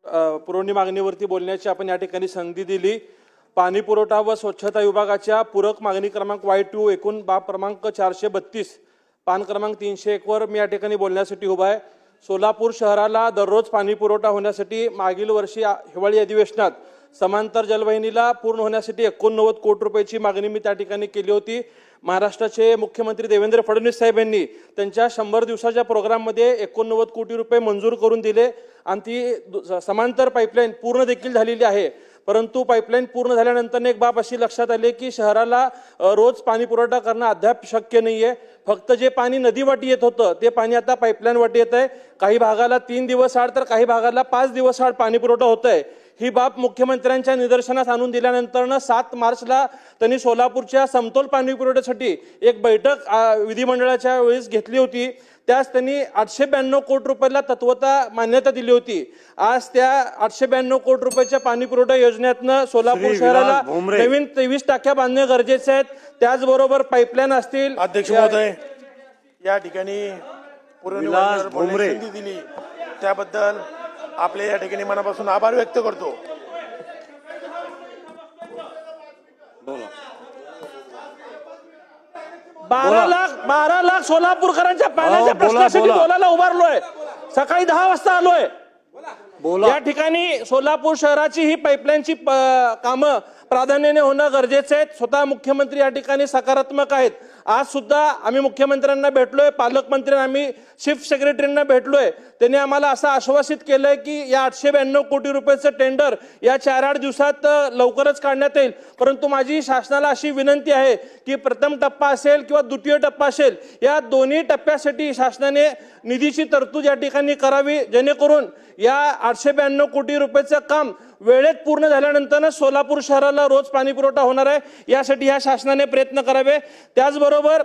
पुरवणी मागणीवरती बोलण्याची आपण या ठिकाणी संधी दिली। पाणी पुरवठा व स्वच्छता विभागाच्या पूरक मागणी क्रमांक Y2 एकूण बाब क्रमांक 432 पान क्रमांक 301 वर मी या ठिकाणी बोलण्यासाठी उभा आहे। सोलापूर शहराला दररोज पाणी पुरवठा होण्यासाठी मागील वर्षी हिवाळी अधिवेशनात समांतर जलवाहिनीला पूर्ण होण्यासाठी 89 कोटी रुपयाची मागणी मी त्या ठिकाणी केली होती। महाराष्ट्राचे मुख्यमंत्री देवेंद्र फडणवीस साहेब यांनी त्यांच्या 100 दिवसाच्या प्रोग्राममध्ये 89 कोटी रुपये मंजूर करून दिले आणि ती समांतर पाईपलाईन पूर्ण देखील झालेली आहे। परंतु पाईपलाईन पूर्ण झाल्यानंतर एक बाब अशी लक्षात आली की शहराला रोज पाणी पुरवठा करणं अद्याप शक्य नाहीये। फक्त जे पाणी नदीवाटी येत होतं ते पाणी आता पाईपलाईन वाटी येत आहे। काही भागाला 3 दिवस आड तर काही भागाला 5 दिवस आड पाणी पुरवठा होत आहे। ही बाब मुख्यमंत्र्यांच्या निदर्शनास आणून दिल्यानंतर 7 मार्चला त्यांनी सोलापूरच्या समतोल पाणी पुरवठ्यासाठी एक बैठक विधिमंडळाच्या वेळेस घेतली होती। त्यास त्यांनी 892 कोटी रुपयाला तत्वता मान्यता दिली होती। आज त्या 892 कोटी रुपयाच्या पाणी पुरवठा योजनेतनं सोलापूर शहराला नवीन 23 टाक्या बांधणे गरजेचे आहेत। त्याचबरोबर पाईपलाईन असतील। अध्यक्ष महोदय, या ठिकाणी पुरवणी संधी दिली त्याबद्दल आपले या ठिकाणी मनापासून आभार व्यक्त करतो। 12 लाख सोलापूरकरांच्या पाण्याच्या प्रश्नासाठी बोलायला उभारलोय। सकाळी 10 वाजता आलोय। या ठिकाणी सोलापूर शहराची ही पाईपलाईनची कामं प्राधान्याने होणं गरजेचं आहे। स्वतः मुख्यमंत्री या ठिकाणी सकारात्मक आहेत। आज सुद्धा आम्ही मुख्यमंत्र्यांना भेटलोय, पालकमंत्र्यांना, आम्ही चीफ सेक्रेटरींना भेटलोय। त्यांनी आम्हाला असं आश्वासित केलंय की या 892 कोटी रुपयाचं टेंडर या 4-8 दिवसात लवकरच काढण्यात येईल। परंतु माझी शासनाला अशी विनंती आहे की प्रथम टप्पा असेल किंवा द्वितीय टप्पा असेल, या दोन्ही टप्प्यासाठी शासनाने निधीची तरतूद या ठिकाणी करावी, जेणेकरून या 892 कोटी रुपयाचं काम वेळेत पूर्ण झाल्यानंतर सोलापूर शहराला रोज पाणी पुरवठा होणार आहे। यासाठी या शासनाने प्रयत्न करावे। त्याचबरोबर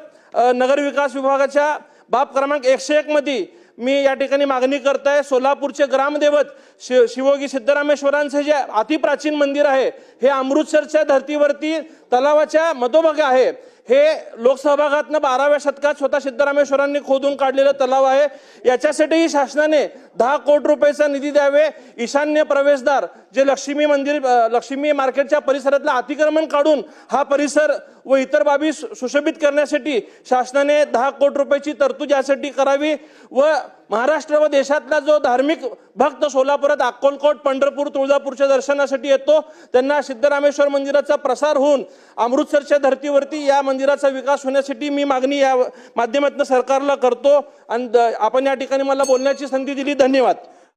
नगर विकास विभागाच्या बाब क्रमांक 101 मध्ये मी या ठिकाणी मागणी करताय। सोलापूरचे ग्रामदेवत शिवोगी सिद्धरामेश्वरांचे जे अतिप्राचीन मंदिर आहे हे अमृतसरच्या धर्तीवरती तलावाच्या मधोभागी आहे। हे लोकसहभागातनं 12व्या शतकात स्वतः सिद्धरामेश्वरांनी खोदून काढलेलं तलाव आहे। याच्यासाठीही शासनाने 10 कोटी रुपयाचा निधी द्यावे। ईशान्य प्रवेशद्वार जे लक्ष्मी मार्केटच्या परिसरातलं अतिक्रमण काढून हा परिसर व इतर बाबी सुशोभित करण्यासाठी शासनाने 10 कोटी रुपयाची तरतूद यासाठी करावी। व महाराष्ट्र व देशातला जो धार्मिक भक्त सोलापुरात अक्कलकोट, पंढरपूर, तुळजापूरच्या दर्शनासाठी येतो त्यांना सिद्धरामेश्वर मंदिराचा प्रसार होऊन अमृतसरच्या धर्तीवरती या मंदिराचा विकास होण्यासाठी मी मागणी या माध्यमातून सरकारला करतो। आणि आपण या ठिकाणी मला बोलण्याची संधी दिली। धन्यवाद।